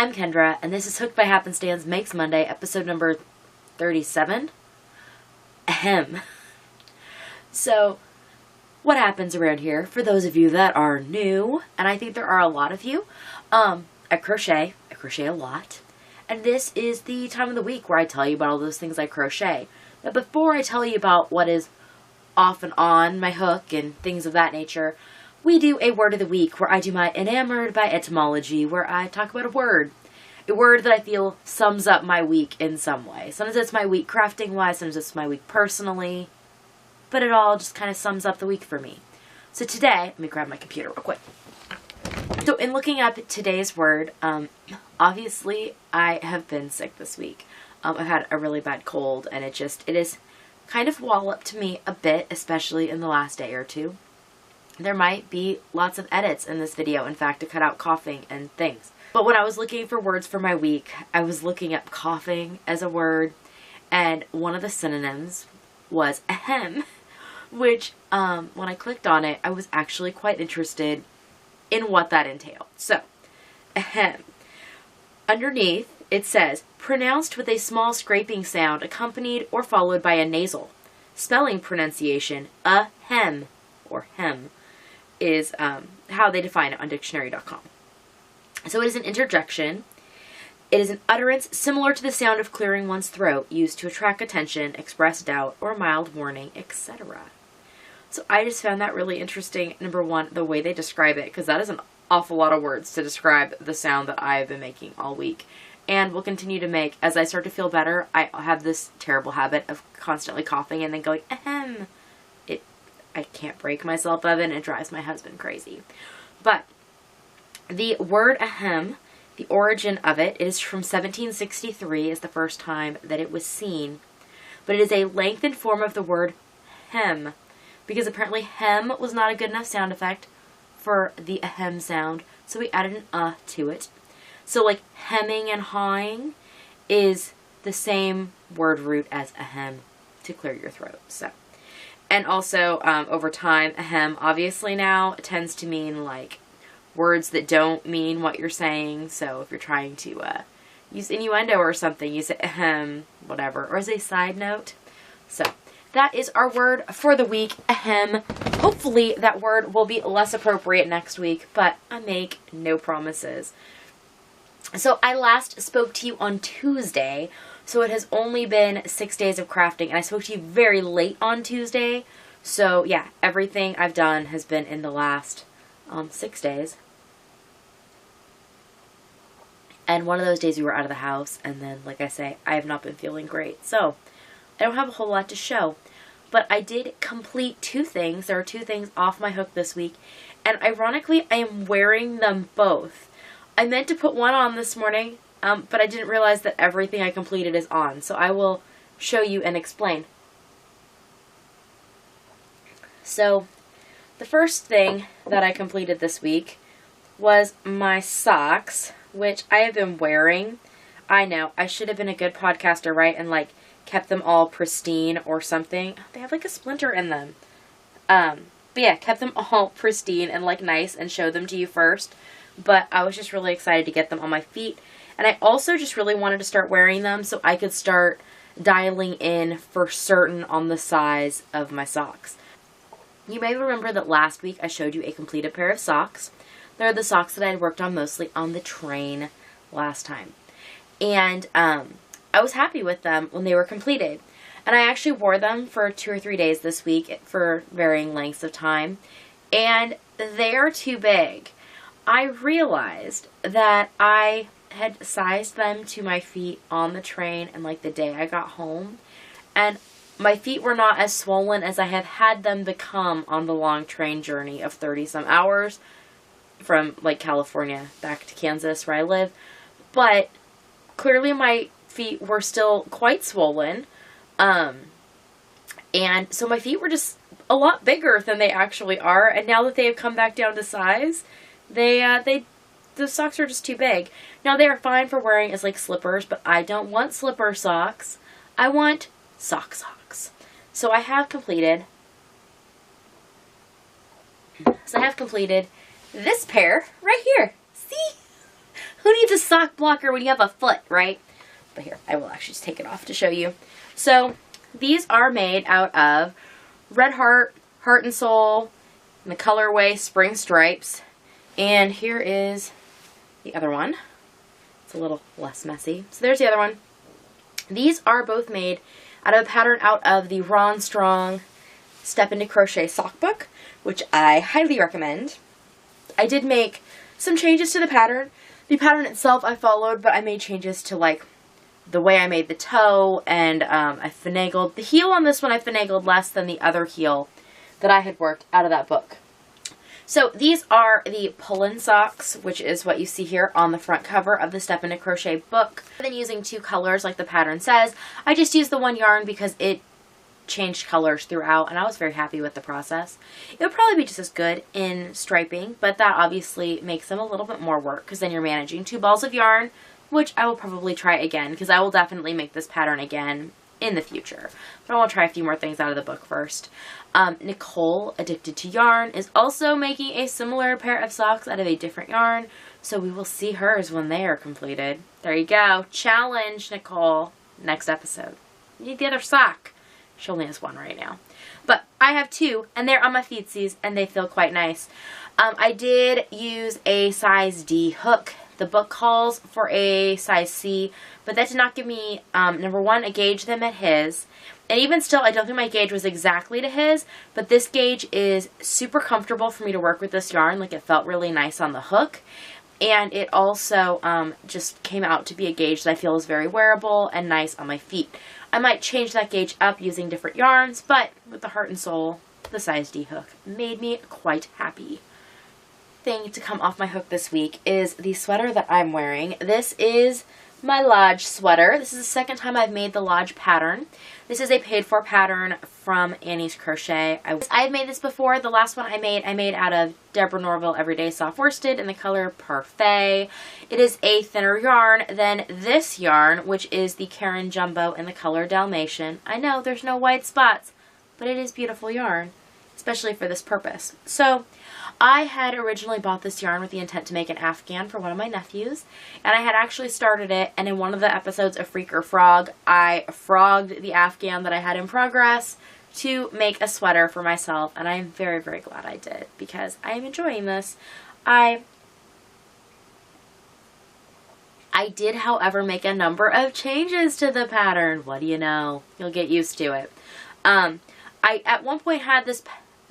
I'm Kendra, and this is Hooked by Happenstance Makes Monday, episode number 37. Ahem. So, what happens around here, for those of you that are new, and I think there are a lot of you, I crochet a lot, and this is the time of the week where I tell you about all those things I crochet. But before I tell you about what is off and on my hook and things of that nature, we do a word of the week where I do my enamored by etymology, where I talk about a word that I feel sums up my week in some way. Sometimes it's my week crafting wise, sometimes it's my week personally, but it all just kind of sums up the week for me. So today, let me grab my computer real quick. So in looking up today's word, obviously I have been sick this week. I've had a really bad cold, and it is kind of walloped me a bit, especially in the last day or two. There might be lots of edits in this video, in fact, to cut out coughing and things. But when I was looking for words for my week, I was looking up coughing as a word, and one of the synonyms was ahem, which, when I clicked on it, I was actually quite interested in what that entailed. So, ahem. Underneath, it says, pronounced with a small scraping sound accompanied or followed by a nasal. Spelling pronunciation, ahem, or hem, is how they define it on dictionary.com. So it is an interjection. It is an utterance similar to the sound of clearing one's throat, used to attract attention, express doubt, or mild warning, etc. So I just found that really interesting, number one, the way they describe it, because that is an awful lot of words to describe the sound that I've been making all week, and will continue to make. As I start to feel better, I have this terrible habit of constantly coughing and then going, ahem. I can't break myself of it, and it drives my husband crazy. But the word ahem, the origin of it is from 1763, is the first time that it was seen. But it is a lengthened form of the word hem, because apparently hem was not a good enough sound effect for the ahem sound, so we added an to it. So like hemming and hawing is the same word root as ahem, to clear your throat. So. And also, over time, ahem obviously now tends to mean, like, words that don't mean what you're saying. So if you're trying to use innuendo or something, you say ahem, whatever. Or as a side note. So that is our word for the week, ahem. Hopefully that word will be less appropriate next week, but I make no promises. So I last spoke to you on Tuesday. So it has only been 6 days of crafting, and I spoke to you very late on Tuesday. So yeah, everything I've done has been in the last 6 days. And one of those days we were out of the house, and then, like I say, I have not been feeling great. So I don't have a whole lot to show. But I did complete 2 things. There are 2 things off my hook this week. And ironically, I am wearing them both. I meant to put one on this morning, but I didn't realize that everything I completed is on. So I will show you and explain. So the first thing that I completed this week was my socks, which I have been wearing. I know, I should have been a good podcaster, right? And like kept them all pristine or something. They have like a splinter in them. But yeah, kept them all pristine and like nice and showed them to you first. But I was just really excited to get them on my feet. And I also just really wanted to start wearing them so I could start dialing in for certain on the size of my socks. You may remember that last week I showed you a completed pair of socks. They're the socks that I had worked on mostly on the train last time. And I was happy with them when they were completed. And I actually wore them for 2 or 3 days this week for varying lengths of time. And they are too big. I realized that I had sized them to my feet on the train and like the day I got home, and my feet were not as swollen as I have had them become on the long train journey of 30 some hours from like California back to Kansas where I live. But clearly my feet were still quite swollen, and so my feet were just a lot bigger than they actually are, and now that they have come back down to size, the socks are just too big. Now they are fine for wearing as like slippers, but I don't want slipper socks. I want socks. So I have completed this pair right here. See? Who needs a sock blocker when you have a foot, right? But here, I will actually just take it off to show you. So these are made out of Red Heart, Heart and Soul, in the colorway Spring Stripes. And here is the other one. It's a little less messy. So there's the other one. These are both made out of a pattern out of the Ron Strong Step Into Crochet sock book, which I highly recommend. I did make some changes to the pattern. The pattern itself I followed, but I made changes to like the way I made the toe, and I finagled. The heel on this one I finagled less than the other heel that I had worked out of that book. So these are the pull-in socks, which is what you see here on the front cover of the Step Into Crochet book. Rather than using two colors like the pattern says, I just used the one yarn because it changed colors throughout, and I was very happy with the process. It would probably be just as good in striping, but that obviously makes them a little bit more work because then you're managing two balls of yarn, which I will probably try again because I will definitely make this pattern again in the future. But I want to try a few more things out of the book first. Nicole, Addicted to Yarn, is also making a similar pair of socks out of a different yarn, so we will see hers when they are completed. There you go. Challenge, Nicole. Next episode. You need the other sock. She only has one right now. But I have two, and they're on my feetsies, and they feel quite nice. I did use a size D hook. The book calls for a size C, but that did not give me, number one, a gauge that met his. And even still, I don't think my gauge was exactly to his, but this gauge is super comfortable for me to work with this yarn. Like, it felt really nice on the hook. And it also just came out to be a gauge that I feel is very wearable and nice on my feet. I might change that gauge up using different yarns, but with the Heart and Soul, the size D hook made me quite happy. Thing to come off my hook this week is the sweater that I'm wearing. This is my Lodge sweater. This is the second time I've made the Lodge pattern. This is a paid for pattern from Annie's Crochet. I've made this before. The last one I made out of Deborah Norville Everyday Soft Worsted in the color Parfait. It is a thinner yarn than this yarn, which is the Karen Jumbo in the color Dalmatian. I know there's no white spots, but it is beautiful yarn, especially for this purpose. So I had originally bought this yarn with the intent to make an Afghan for one of my nephews, and I had actually started it, and in one of the episodes of Freak or Frog, I frogged the Afghan that I had in progress to make a sweater for myself, and I'm very, very glad I did, because I am enjoying this. I did, however, make a number of changes to the pattern. What do you know? You'll get used to it. I, at one point, had this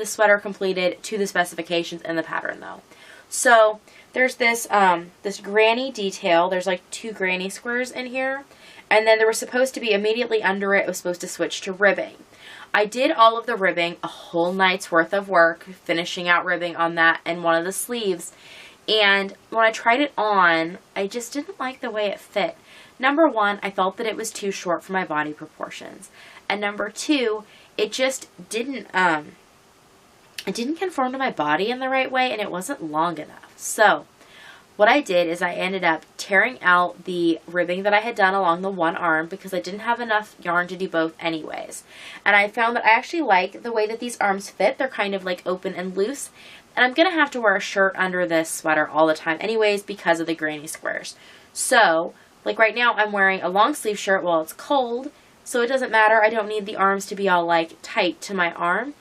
sweater completed to the specifications in the pattern, though. So there's this this granny detail. There's like 2 granny squares in here, and then there was supposed to be immediately under it was supposed to switch to ribbing. I did all of the ribbing, a whole night's worth of work, finishing out ribbing on that and one of the sleeves. And when I tried it on, I just didn't like the way it fit. Number one, I felt that it was too short for my body proportions, and number two, it just didn't it didn't conform to my body in the right way, and it wasn't long enough. So what I did is I ended up tearing out the ribbing that I had done along the one arm because I didn't have enough yarn to do both anyways. And I found that I actually like the way that these arms fit. They're kind of like open and loose. And I'm going to have to wear a shirt under this sweater all the time anyways because of the granny squares. So, like right now I'm wearing a long sleeve shirt while it's cold, so it doesn't matter. I don't need the arms to be all like tight to my arm.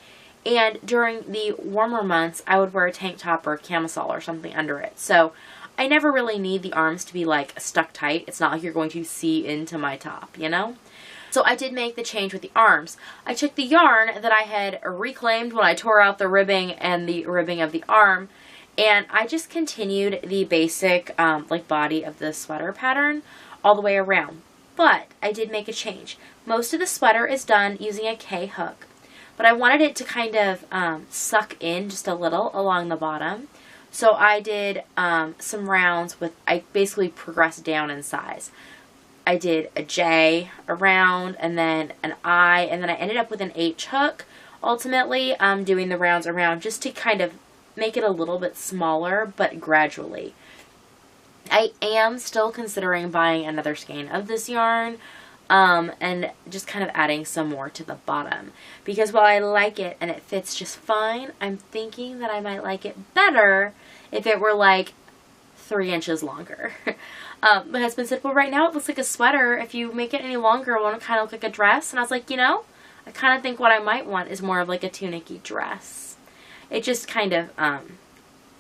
And during the warmer months, I would wear a tank top or a camisole or something under it. So I never really need the arms to be like stuck tight. It's not like you're going to see into my top, you know? So I did make the change with the arms. I took the yarn that I had reclaimed when I tore out the ribbing and the ribbing of the arm, and I just continued the basic like body of the sweater pattern all the way around. But I did make a change. Most of the sweater is done using a K hook, but I wanted it to kind of suck in just a little along the bottom. So I did some rounds with, I basically progressed down in size. I did a J around, and then an I, and then I ended up with an H hook, ultimately doing the rounds around just to kind of make it a little bit smaller, but gradually. I am still considering buying another skein of this yarn, and just kind of adding some more to the bottom. Because while I like it and it fits just fine, I'm thinking that I might like it better if it were like 3 inches longer. My husband said, well, right now it looks like a sweater. If you make it any longer, it won't kind of look like a dress. And I was like, you know, I kind of think what I might want is more of like a tunic-y dress. It just kind of,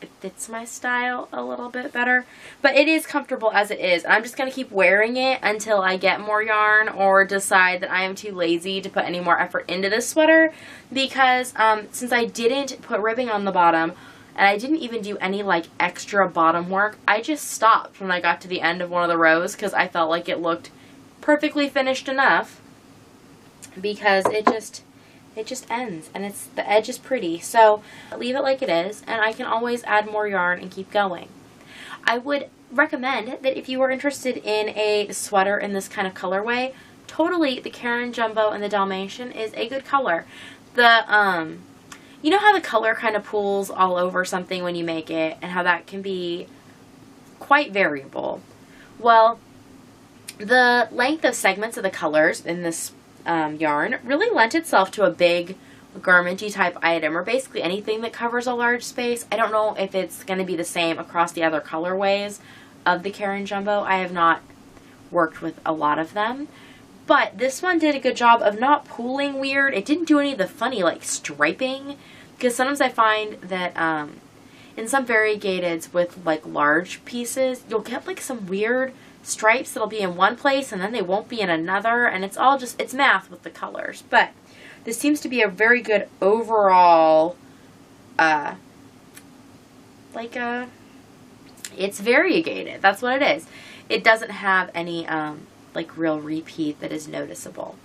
it fits my style a little bit better. But it is comfortable as it is. I'm just going to keep wearing it until I get more yarn or decide that I am too lazy to put any more effort into this sweater. Because since I didn't put ribbing on the bottom, and I didn't even do any like extra bottom work, I just stopped when I got to the end of one of the rows because I felt like it looked perfectly finished enough, because it just ends and the edge is pretty. So leave it like it is, and I can always add more yarn and keep going. I would recommend that if you are interested in a sweater in this kind of colorway, totally the Karen Jumbo and the Dalmatian is a good color. The you know how the color kind of pools all over something when you make it, and how that can be quite variable? Well, the length of segments of the colors in this yarn really lent itself to a big garmenty type item, or basically anything that covers a large space. I don't know if it's going to be the same across the other colorways of the Karen Jumbo. I have not worked with a lot of them. But this one did a good job of not pooling weird. It didn't do any of the funny like striping, because sometimes I find that in some variegateds with like large pieces, you'll get like some weird stripes that'll be in one place and then they won't be in another, and it's all just, it's math with the colors. But this seems to be a very good overall it's variegated. That's what it is. It doesn't have any like real repeat that is noticeable.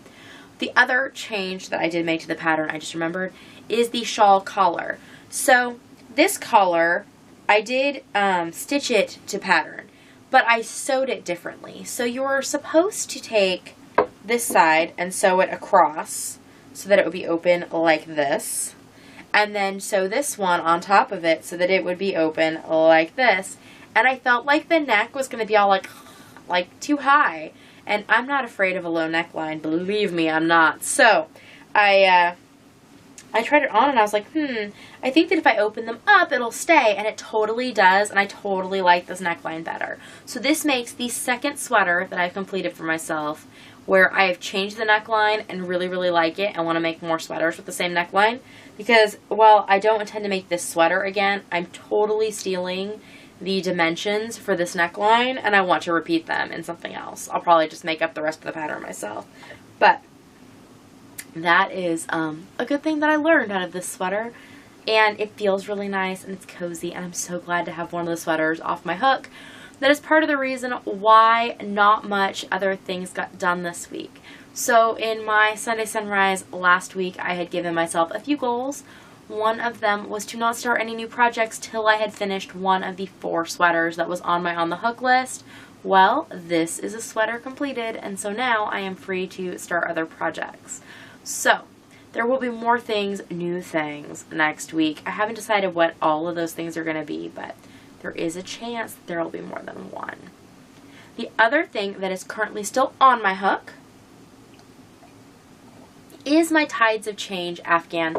The other change that I did make to the pattern, I just remembered, is the shawl collar. So this collar, I did stitch it to pattern, but I sewed it differently. So you're supposed to take this side and sew it across so that it would be open like this, and then sew this one on top of it so that it would be open like this. And I felt like the neck was going to be all like too high. And I'm not afraid of a low neckline. Believe me, I'm not. So I tried it on and I was like, I think that if I open them up, it'll stay. And it totally does. And I totally like this neckline better. So this makes the second sweater that I've completed for myself where I have changed the neckline and really, really like it. I want to make more sweaters with the same neckline. Because while I don't intend to make this sweater again, I'm totally stealing the dimensions for this neckline, and I want to repeat them in something else. I'll probably just make up the rest of the pattern myself. But that is a good thing that I learned out of this sweater, and it feels really nice and it's cozy, and I'm so glad to have one of the sweaters off my hook. That is part of the reason why not much other things got done this week. So in my Sunday Sunrise last week, I had given myself a few goals. One of them was to not start any new projects till I had finished one of the 4 sweaters that was on my on the hook list. Well, this is a sweater completed, and so now I am free to start other projects. So there will be more things, new things, next week. I haven't decided what all of those things are going to be, but there is a chance that there will be more than one. The other thing that is currently still on my hook is my Tides of Change Afghan.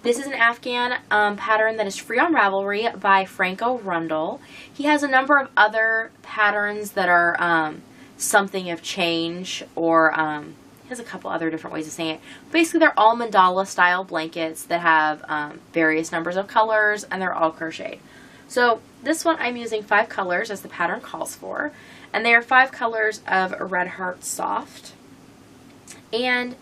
This is an Afghan pattern that is free on Ravelry by Franco Rundle. He has a number of other patterns that are something of change, or he has a couple other different ways of saying it. Basically, they're all mandala style blankets that have various numbers of colors, and they're all crocheted. So this one I'm using 5 colors as the pattern calls for, and they are 5 colors of Red Heart Soft. And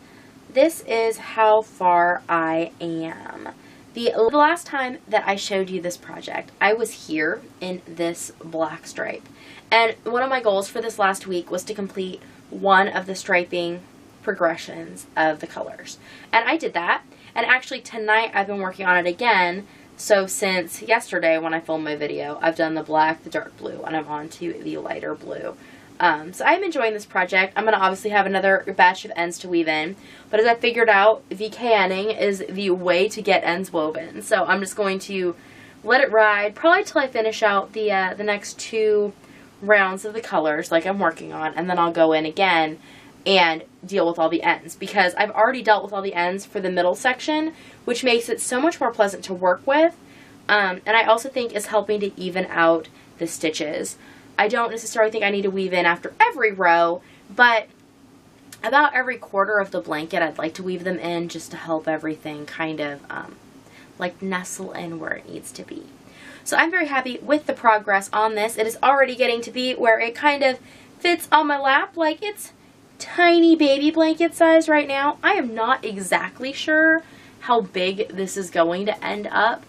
this is how far I am. The last time that I showed you this project, I was here in this black stripe. And one of my goals for this last week was to complete one of the striping progressions of the colors. And I did that. And actually tonight I've been working on it again. So since yesterday when I filmed my video, I've done the black, the dark blue, and I'm on to the lighter blue. So I'm enjoying this project. I'm going to obviously have another batch of ends to weave in, but as I figured out, VKNing is the way to get ends woven. So I'm just going to let it ride, probably till I finish out the next 2 rounds of the colors like I'm working on, and then I'll go in again and deal with all the ends, because I've already dealt with all the ends for the middle section, which makes it so much more pleasant to work with, and I also think is helping to even out the stitches. I don't necessarily think I need to weave in after every row, but about every quarter of the blanket I'd like to weave them in just to help everything kind of like nestle in where it needs to be. So I'm very happy with the progress on this. It is already getting to be where it kind of fits on my lap, like it's tiny baby blanket size right now. I am not exactly sure how big this is going to end up,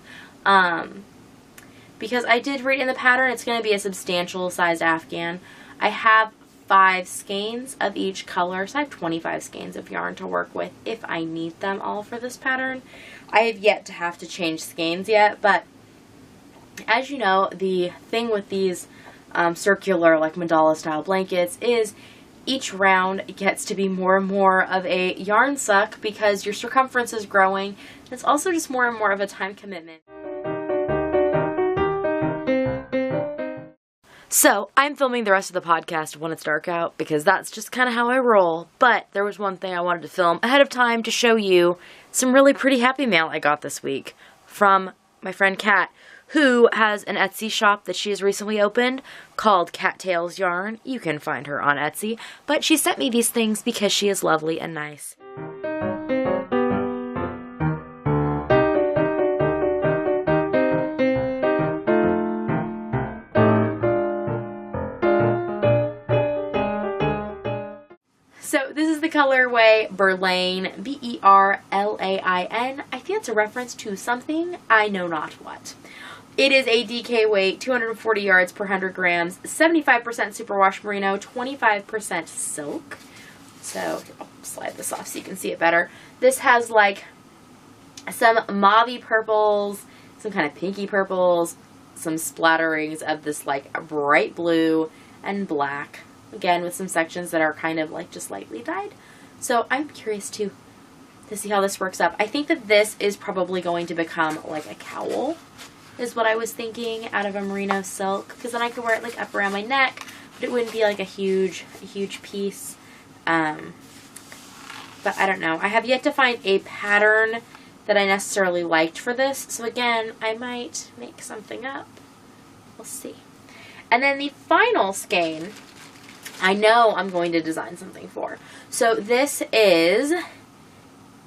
because I did read in the pattern it's going to be a substantial sized afghan. I have 5 skeins of each color, so I have 25 skeins of yarn to work with if I need them all for this pattern. I have yet to have to change skeins yet, but as you know, the thing with these circular, like mandala style blankets is each round gets to be more and more of a yarn suck because your circumference is growing. It's also just more and more of a time commitment. So, I'm filming the rest of the podcast when it's dark out because that's just kind of how I roll. But there was one thing I wanted to film ahead of time to show you some really pretty happy mail I got this week from my friend Kat, who has an Etsy shop that she has recently opened called Cattails Yarn. You can find her on Etsy, but she sent me these things because she is lovely and nice. So this is the colorway Berlain, B-E-R-L-A-I-N. I think it's a reference to something, I know not what. It is a DK weight, 240 yards per 100 grams, 75% superwash merino, 25% silk. So I'll slide this off so you can see it better. This has like some mauvey purples, some kind of pinky purples, some splatterings of this like bright blue and black. Again, with some sections that are kind of like just lightly dyed. So I'm curious to see how this works up. I think that this is probably going to become like a cowl, is what I was thinking, out of a merino silk, because then I could wear it like up around my neck, but it wouldn't be like a huge piece. But I don't know. I have yet to find a pattern that I necessarily liked for this, so again, I might make something up. We'll see. And then the final skein, I know I'm going to design something for. So this is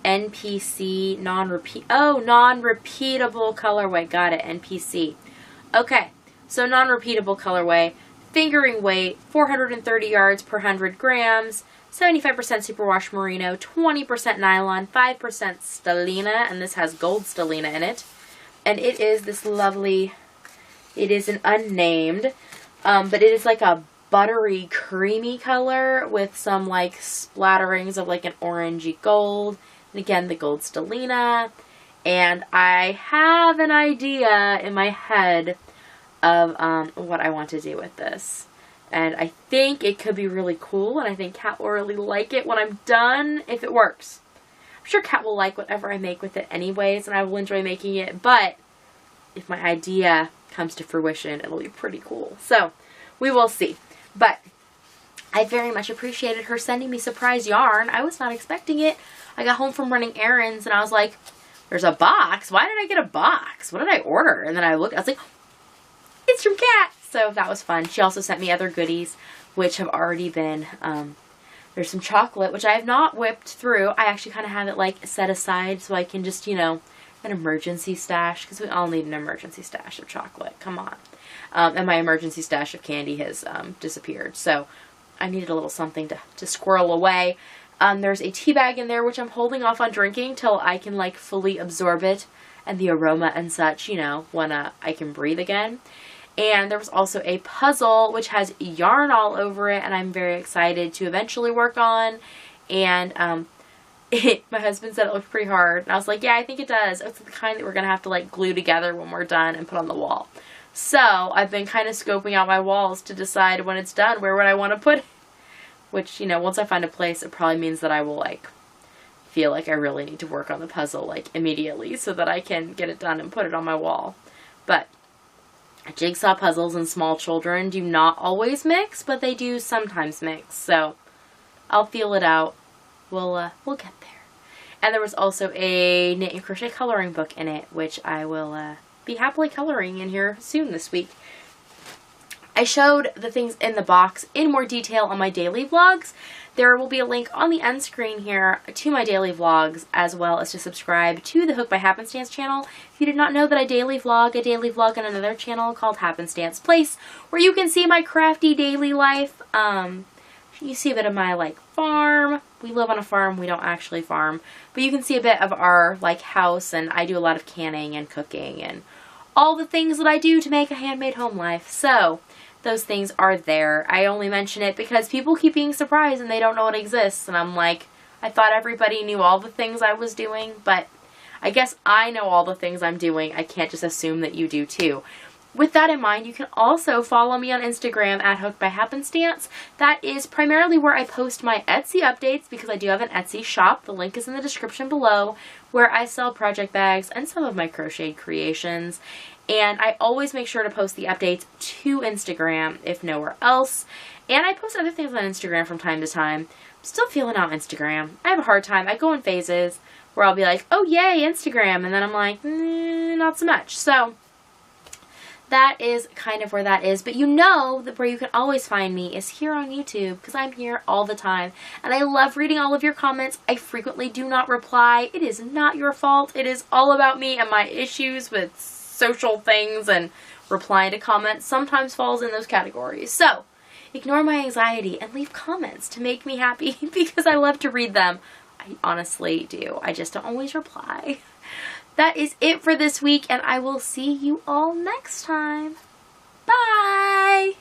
NPC non-repeatable colorway. Got it, NPC. Okay, so non-repeatable colorway, fingering weight, 430 yards per 100 grams, 75% superwash merino, 20% nylon, 5% stellina, and this has gold stellina in it. And it is this lovely, it is an unnamed, but it is like a buttery, creamy color with some like splatterings of like an orangey gold. And again, the gold stellina. And I have an idea in my head of what I want to do with this. And I think it could be really cool, and I think Kat will really like it when I'm done, if it works. I'm sure Kat will like whatever I make with it anyways, and I will enjoy making it, but if my idea comes to fruition, it'll be pretty cool. So, we will see. But I very much appreciated her sending me surprise yarn. I was not expecting it. I got home from running errands and I was like, there's a box? Why did I get a box? What did I order? And then I looked, I was like, it's from Kat. So that was fun. She also sent me other goodies, which have already been, there's some chocolate, which I have not whipped through. I actually kind of have it like set aside so I can just, you know, an emergency stash, because we all need an emergency stash of chocolate. Come on. And my emergency stash of candy has disappeared. So I needed a little something to squirrel away. There's a tea bag in there, which I'm holding off on drinking till I can like fully absorb it and the aroma and such, you know, when I can breathe again. And there was also a puzzle which has yarn all over it, and I'm very excited to eventually work on. And my husband said it looked pretty hard, and I was like, yeah, I think it does. It's the kind that we're going to have to like glue together when we're done and put on the wall. So I've been kind of scoping out my walls to decide when it's done where would I want to put it. Which, you know, once I find a place, it probably means that I will like feel like I really need to work on the puzzle like immediately so that I can get it done and put it on my wall. But jigsaw puzzles and small children do not always mix, but they do sometimes mix. So I'll feel it out. We'll get there. And there was also a knit and crochet coloring book in it, which I will be happily coloring in here soon this week. I showed the things in the box in more detail on my daily vlogs. There will be a link on the end screen here to my daily vlogs, as well as to subscribe to the Hooked by Happenstance channel. If you did not know that I daily vlog on another channel called Happenstance Place, where you can see my crafty daily life. You see a bit of my, like, farm. We live on a farm. We don't actually farm. But you can see a bit of our, like, house, and I do a lot of canning and cooking and all the things that I do to make a handmade home life. So those things are there. I only mention it because people keep being surprised and they don't know it exists. And I'm like, I thought everybody knew all the things I was doing, but I guess I know all the things I'm doing. I can't just assume that you do too. With that in mind, you can also follow me on Instagram at HookedByHappenstance. That is primarily where I post my Etsy updates, because I do have an Etsy shop. The link is in the description below, where I sell project bags and some of my crocheted creations. And I always make sure to post the updates to Instagram, if nowhere else. And I post other things on Instagram from time to time. I'm still feeling out Instagram. I have a hard time. I go in phases where I'll be like, oh yay, Instagram. And then I'm like, not so much. So that is kind of where that is. But you know that where you can always find me is here on YouTube, because I'm here all the time. And I love reading all of your comments. I frequently do not reply. It is not your fault. It is all about me and my issues with social things, and replying to comments sometimes falls in those categories. So ignore my anxiety and leave comments to make me happy, because I love to read them. I honestly do. I just don't always reply. That is it for this week, and I will see you all next time. Bye!